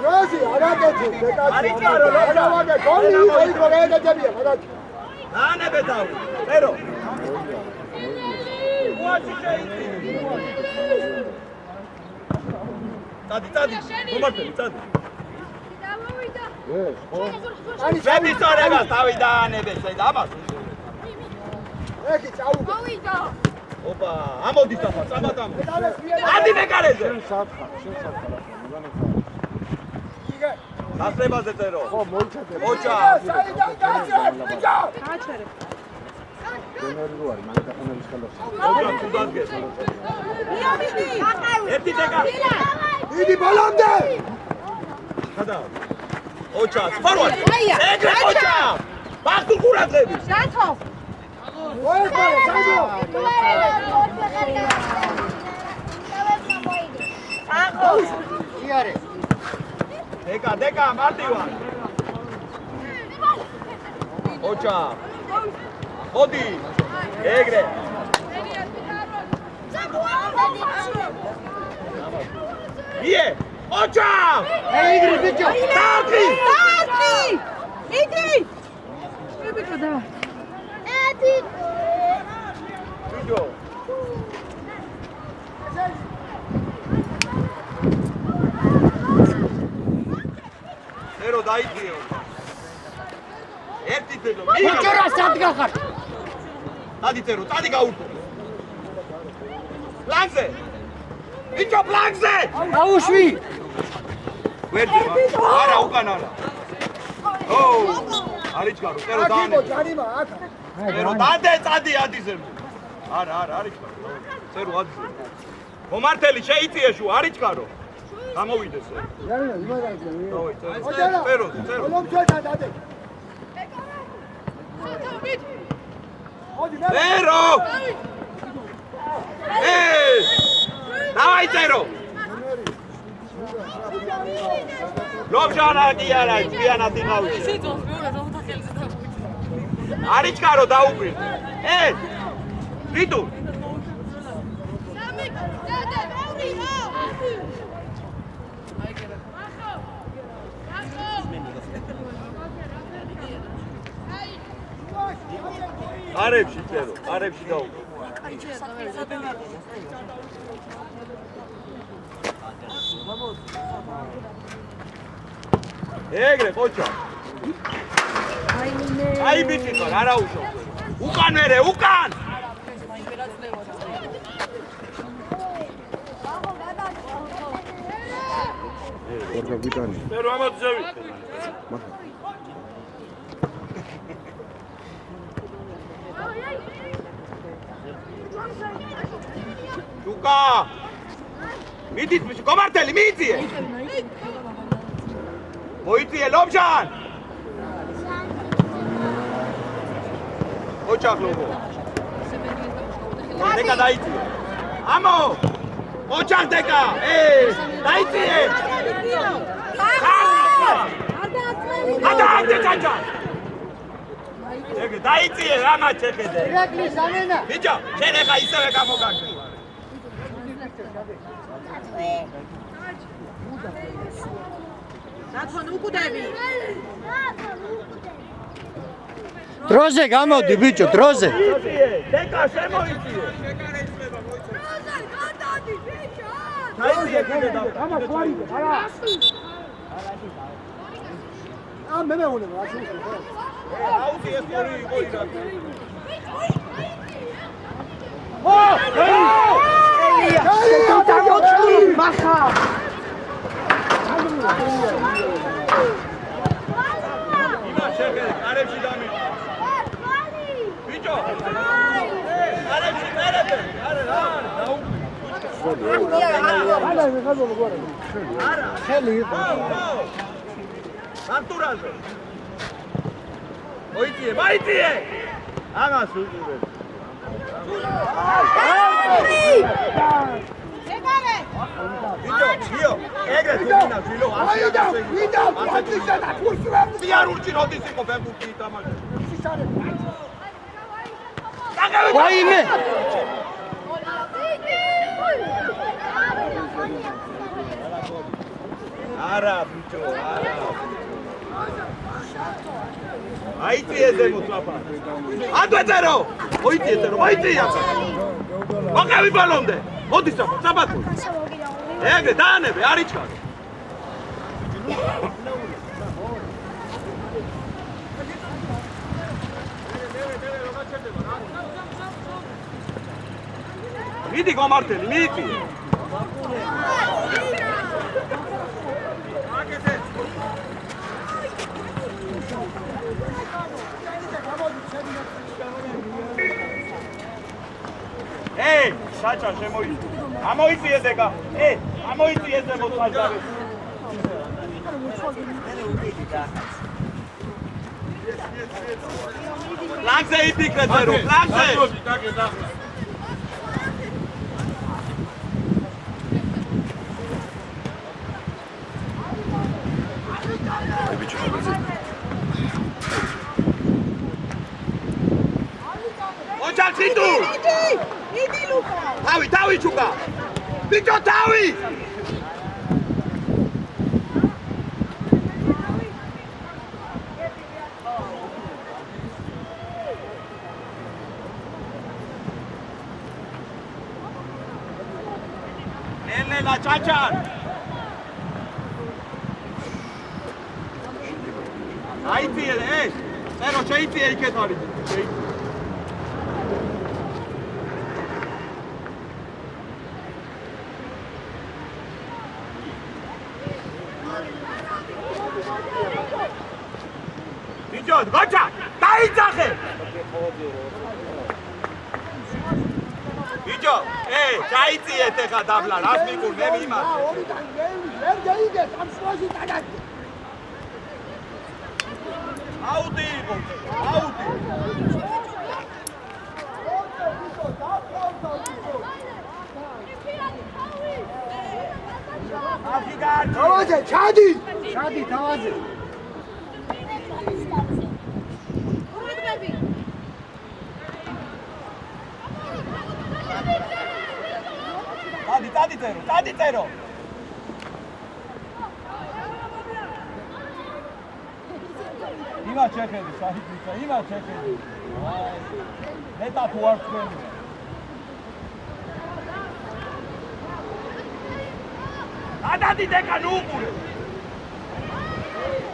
დროზი არაკეთე, არიჩარო, ლობჯა. გოლი გაიგებია, მაგათი. ანებეთავ. წერო. უაში შეიწი. წადი. მომართე, წადი. შევისწორებას თავიდანებე შედა ამას. ეხი წაუგე. მოვიდა! ოპა, ამოდი საფა, წამატამ. ადი მეკარეზე. იგე. დასრებაზე წერო. ხო, მოიჩადე. ოჩა. საიდან გაჩერებ, ბიჭო. გააჩერებ. ერთი დეკა. დიდი ბოლომდე. ოჩა, ფარვარდი. ეგრე ოჩა. ბახტუ ყურადღები. დათო. ოე, საჯო. დეკა, მარტივა. ოჩა. მოდი. ეგრე. ие, ოჩა! ეგრე ბიჭო. დარტი! იდი! ბიჭო და. ბიჭო. ერო დაიწიო. ერთი თელო. ბიჭო რა სადგა ხარ? დადი წერო, დადი გაურკო. პლანზე. ბიჭო პლანზე! აუშვი. ვერდი, არა უკან არა. ო! არიჩქარო, წერო დაანე. ჯარიმა აქ. წერო დადე, წადი ადიზემ. არა, არიჩქარო. წერო ადიზემ. მომართელი შეიწიე შუ, არიჩქარო. გამოვიდეს. ჯარიმა იმაგაზე. წერო, წერო. ბოლომდე დადე. მოდი მე. წერო! დავაი წერო! ლობჟანა კი არა, ჭიანად იყავი. არიჩქარო დაუბრი. რიტუ. არებში წერო, არებში დაუბრი. ეგრე ყოჩა. აი ბიჭი ხარ, არა უშო. უკან მერე, უკან. ორგა გვიტანი. წერო ამათ ზევი. უკა. მიდით, კომარტელი, მიიწიე. მოიწიე ლობჟან. ოჩახლობო. დეკა დაიწიე. ამო. ოჩახ დეკა. დაიწიე. ადა დაჭა. ეგ დაიწიე რამა ჩეხედე. ირაკლი ზამენა. ბიჭო, შენ ეხა ისევე გამოგაგე. დათო უკუდები. დროზე გამოდი ბიჭო, დროზე. დეკა შემოიწიე. ამა ხვარი, არა. მე მეუნებ, რა შეიძლება. აუდი ეს ორი იყო ირაკლი. მახა. იმა შეხედე, კარებში დამიყო. ბიჭო. კარებში მერეთე. არა, დაუბრუნე. არა, მე ხაზო მოგორე. არა. ხელი იყო. სანტურაზე. მოიწიე, მაიწიე. ამას უყურე. ეგარე. ბიჭო, ეგრე თუნა ვილო ვიდა, პატიშა და ფურსურა. სიარ ურჩი როდის იყო ფეხბურთი ითამაშა. სისარე. ვაიმე. არა ბიჭო, არა. აიწიე ზემოთ ლაფა. ადვეწერო. მოიწიე წერო, მოიწიე აბა. მოგავი ბალონდე. მოდი საფო, საბათო. ეგრე დაანებე, არიჩქარ. მიდი გომართელი, მიიწიე. ჩაჩა შემოიწი. ამოიწიე დეგა. ამოიწიე ზე მოწყალდავე. ლაგზე იფიქრეთ რომ ლაგზე. ოჯახ სიტუ. იდი ლუკა. თავი ჩუკა. ბიჭო თავი. ნელა ჩაჩან. აიწიე წერო შეიწიე იქეთ არის. ბიჭო გოჩა დაიძახე. ბიჭო ჩაიწიეთ ეხა დაბლა რას მიგურ მე მიმართ. ვერ გაიგეთ ამ შუაში დაგაგე. აუდი იყო აუდი. თავაზე ჩადი თავაზე. დადი წერო. იმა ჩეხედი საහිბრისა, იმა ჩეხედი. ნეტა თუ არ თქვენი. დადი დეკა ნუ უყურე.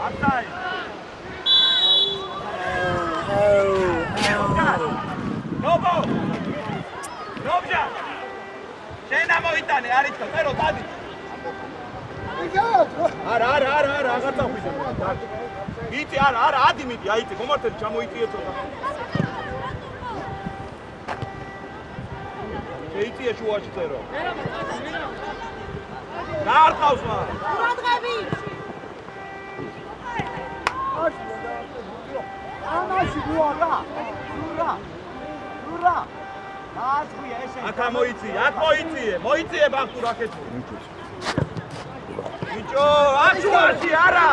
აბსაი. ნობო. ნობჟა. შენ ამოიტანე, არის თქო, წერო დადი. არა, აღარ დავხვიდე. იტი არა, ადი მიდი, აიტი, მომართეთ ჩამოიწიე ცოტა. შეიწიე შუაში წერო. გაარყავს მა. ყურადღები. ამაში გუარა. ურა. აწყია ესე. აქ მოიწიე ბახტუ რაკეტი. ბიჭო, აქ შუაში არა.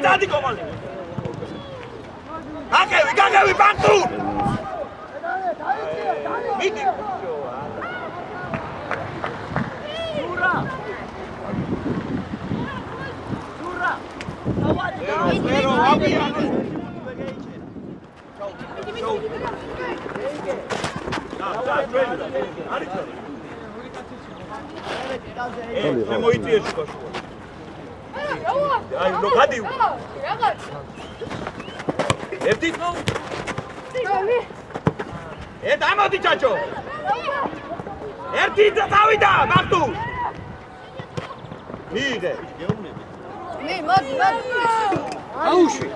დადი კომალე. გაგევი ბახტუ. მიდი. Pero avviano. Ciao. Dai, prendi. Arriva. Siamo i 10 qua. Dai, lo cadi. Erti? Damodi chacho. Erti davida, Bartu. Mire. აუში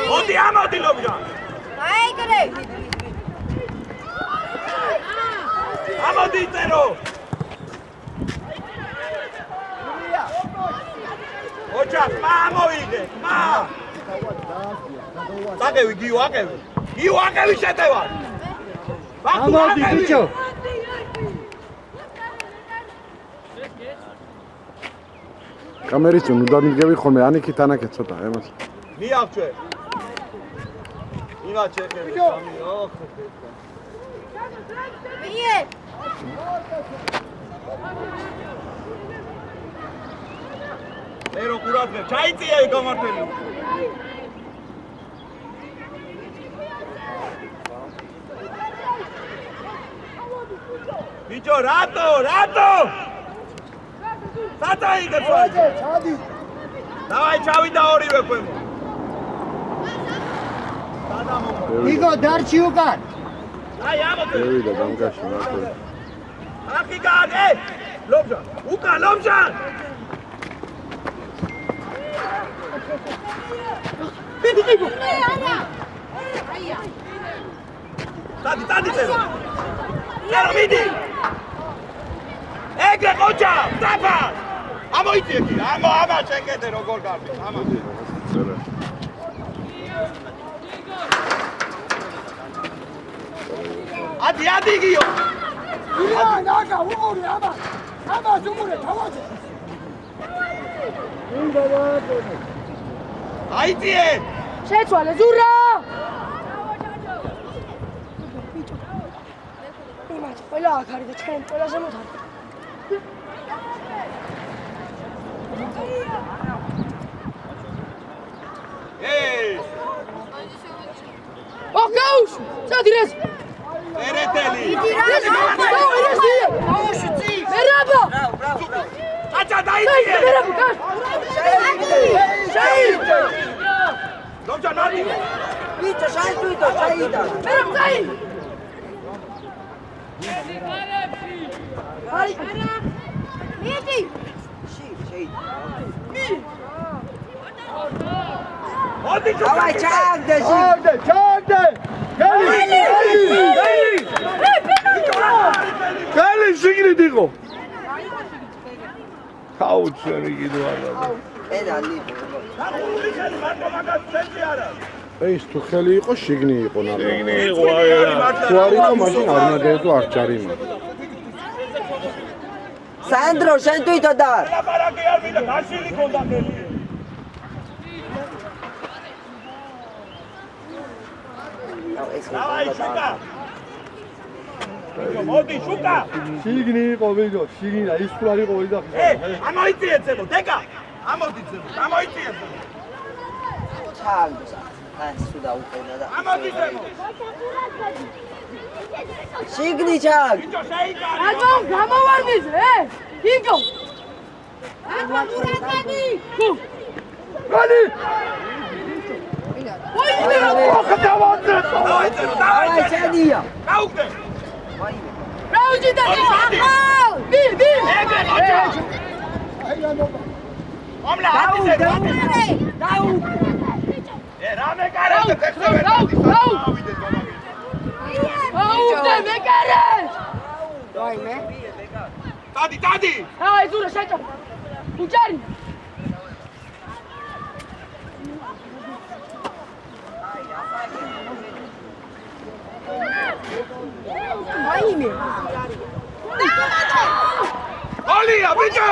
მოდი ამოდი ლობჟა აიგრე ამოდი წერო ოჯახ მამოიდე მა დაგევი გიოაკევი შეტევა ამოდი ბიჭო კამერით უნდა მიდგები ხოლმე ანიქით ანაკეთ ცოტა ემას მიაღწვე იმა ჩეკები სამი ოხ მიე ერო ყურადღებ ჩაიწია გამართელი ბიჭო რატო საწაიგე ჩადი დავაი ჩავიდა ორივე ქვემო იგო დარჩი უკან აი ამოდი შევიდა დამგაში მართლა აქი გააგე ლობჟა უკან ლობჟა მიდი ტიპო. დადი წერო. წერო მიდი. ეგრე ყოჩა, დაფა. ამოიწი εκεί. ამა შეკეთე როგორ გარდი. ამა. ადი გიო. ნაკა უყური აბა ზუმურე თავაზე. აიწიე. შეცვალე ზურა. იმათ ყველა აქ არის და ჩვენ ყველაზე მოთარ. ოკეუშ, სადირეს. ერეთელი. მერაბა. აჭა დაიწიე. მერაბა, კაც. შეი. ლოჯა ნადი. Bicho, saltuito, salida. მერაბა, წაი. აი. მიდი. მოდი ჯო. Давай, чагde, ჩაგდე გალი შიგნით იყო ხაუცერი კიდევ არა ეს თუ ხელი იყო შიგნი იყო ნაბა შიგნი იყო თუ არ იყო მაშინ არ ნადეო არ ჯარიმა Sandro, saltuito da. ლაპარაკი არ მინდა, გაშილი კონდა ხელი. დავაი შუკა. მოდი შუკა. შიგნი იყო ვიდო შიგნი ის თუ არ იყო ვიდა ამოიწიე ძებო, დეკა. ამოდი ძებო, ამოიწიე ძებო. Chagde. Suda upena da. ამოდი ძებო. Signi chag. ბიჭო შეიკარი. აბა გამოვარდიზე, იგო. აბა მურატადი. გალი ოი, ხდავანდე დავაი Давай, Sadia. გაუგდე. რაუჯი და ახალ. ბი. ეგრე მოჭა. ომლა ატიზე. დაუ. რამე კარაზე ფეხზე დაუ. აუ, მეკარე. დადი. აი, ზურა შეჭო. უჯარი. აიმე. ოლია ბიჭო.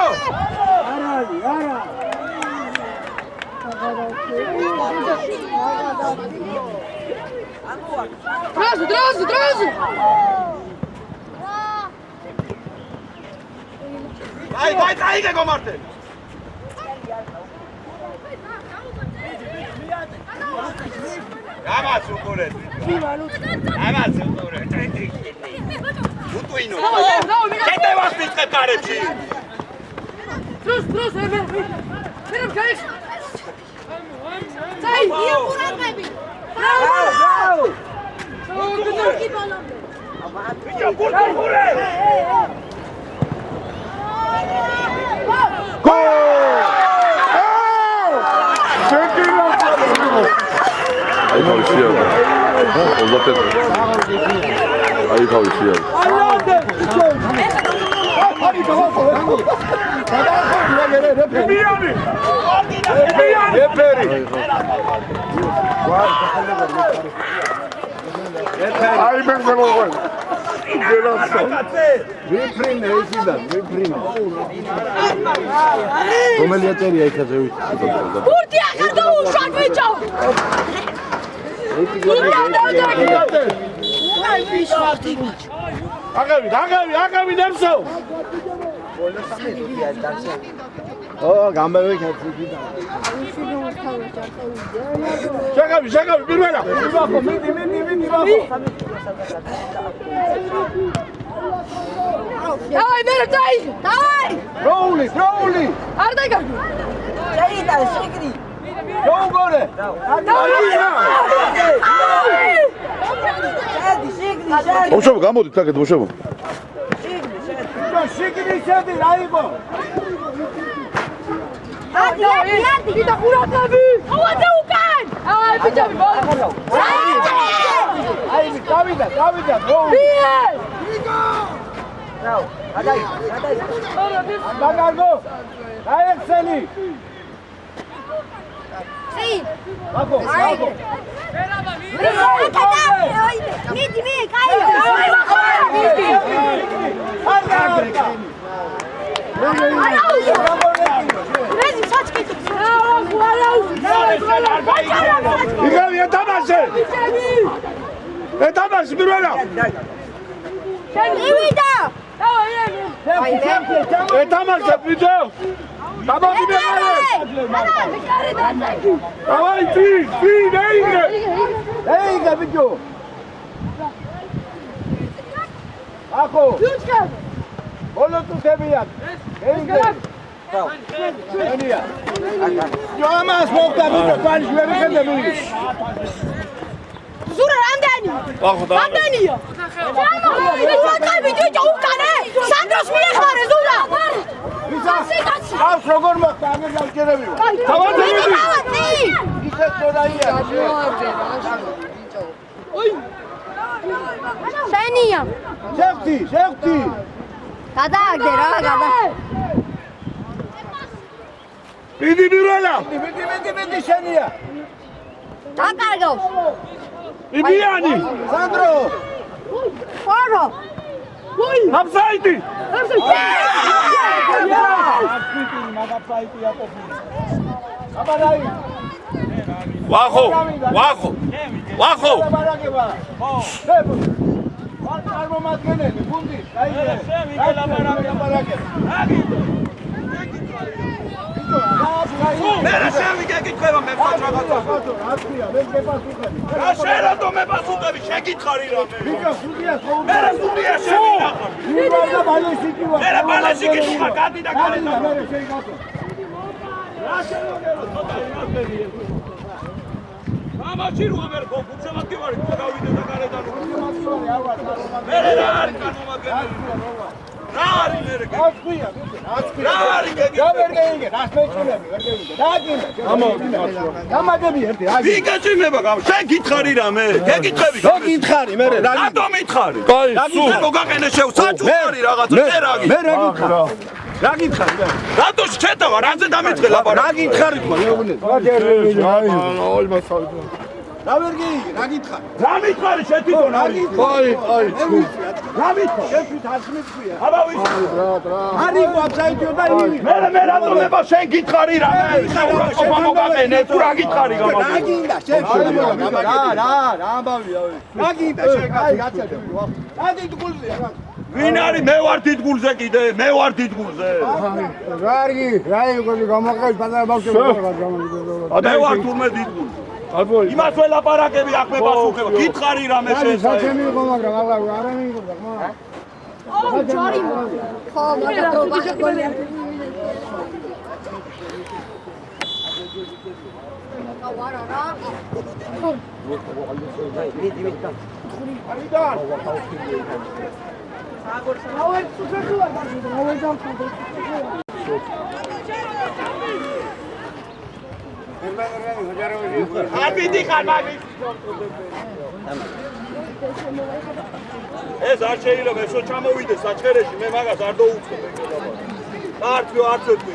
დროზი. აი, წაიგე გომართე. გამაც უყურეთ. გამაც უყურეთ. უტუინო. დაუ, შეტევას მიწე კარებში. დროს, მე გაიხ. წაი, იურატები. Bravo. ბიჭო, გურგურე. აი თავისია აი თავისია აი მე მოგყვენ ვიფრინე ისიდან ვიფრინე რომელი აწერია იქაზე ბურთი ახალ დაუშვა ბიჭო. აი ბიჭო. აგავი ნერსო გამბევი ქაცი შეგავი პირველა მიდი დავაი მე დაი. დავაი. როული არ დაგაგო. Saida, Signi. გოუგორე Signi. ომშობ გამოდით აქეთ ომშობ შიგნი შედი რა იყო ადი. და ყურადები. ავადე უკან! აი ბიჭები ბოლო. აი გავიდა გო რაო, გადაი. მაგარგო დაეხსენი სი. აკო მიდი მე კაი. რეზი საჭკიტი. იგავი ეთამაშე ეთამაშე პირველა მივიდა. ეთამაშე ბიჭო დამაგინებარე დავაი ფი ნეიგე ბიჭო აკო ბოლო თებია ეიგე ჯომას მოკდა ბიჭო თვალის ვერ ხედები ზურა რამდენი? რამდენია? ბიჭო უკანე. სანდროს მიეხმარე ზურა. გავს როგორ მოხდა ამერ გავჭერები დავადები. ისე წოდაია შენია. შევთი გადააგდე რა გადა. მიდი პირველა მიდი შენია დაკარგავს. იბიანი სანდრო ხარო. აფსაიდი აბარაი ვახო არ მომადგენელი გუნდი დაიწყე მიგელ აბარაკე მე რა შევიგეკითხება მე ფაჭრაგაცა რა შერადო მე პასუხები შეკითხარი რა მე რა სტუდია შევინახარ მე რა ბალაში გითხარ გადი და გარეთ რა შევაგერო ცოტა იმასები ამაჩი რო ამერ გუჩემატი ვარ გავიდე და გარედან მე რა არის განმაგებელი რა არის მე რა არის გავერგეინგე რას მეჭულები ვერ გევიდე დამაგები ერთი ვიგეჭიმება გამ შენ გითხარი რა მე გეკითხები გითხარი მე რატო მითხარი სულ მოგაყენე შეუ საჭუხარი რაღაცა შენ რა მე რა გითხარი რატო შეთავა რაზე დამეთხე ლაპარაკი რა გითხარი თქო მეუბნე დავერგეინგე რა გითხარი რა მითხარი შენ თვითონ აი რა მითხარი შენ თვით არ შემიძლია აბა ვის არი ვებსაიტიო და იმი მე რატო ნება შენ გითხარი რა მე მოგაყენე თუ რა გითხარი რა გინდა შენ რა ამბავია რა გინდა შენ კაი გაცადე რა დიდგულზეა ვინ არის მე ვარ დიდგულზე კიდე მე ვარ დიდგულზე გარგი რაი გული გამოყევი პატარა ბავშვი მე ვარ თურმე დიდგული იმას ველაპარაკები აქ მე პასუხება გითხარი რა მე შენ საჩემი იყო მაგრამ ალა არ მიიღო ხმა აუ ჯარი ხო მაგრამ ვარა რა არ მიდიხარ მაგის ეს არ შეიძლება ესო ჩამოვიდეს საჩხერეში მე მაგას არ დაუწყობ არცო არცოთი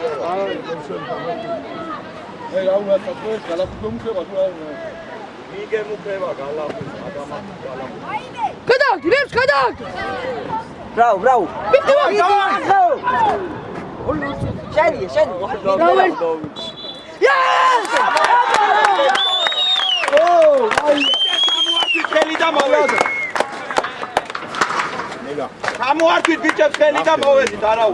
აი აულა თქოს გალაფი მუქება თუ არ მიგე მუქება გალაფი ადამიანი გალაფი გადააგდი რებს გადააგდი რაო შენია ხელი და მოვედი ჩამოართვით ბიჭებს ხელი და მოვედით არაუ